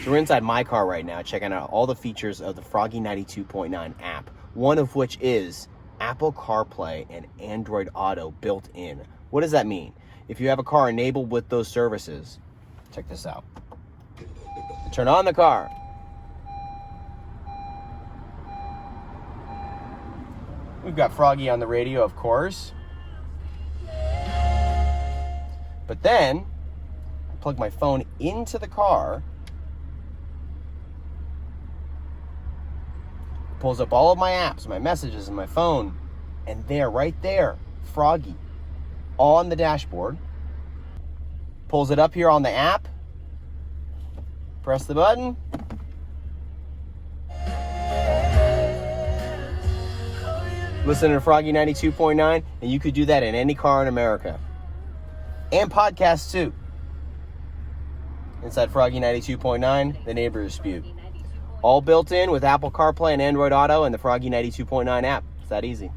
So we're inside my car right now, checking out all the features of the Froggy 92.9 app, one of which is Apple CarPlay and Android Auto built in. What does that mean? If you have a car enabled with those services, check this out. Turn on the car. We've got Froggy on the radio, of course. But then, I plug my phone into the car. Pulls up all of my apps, my messages, and my phone. And there, right there, Froggy on the dashboard. Pulls it up here on the app. Press the button. Listen to Froggy 92.9, and you could do that in any car in America. And podcasts too. Inside Froggy 92.9, the Neighbor Dispute. All built in with Apple CarPlay and Android Auto and the Froggy 92.9 app. It's that easy.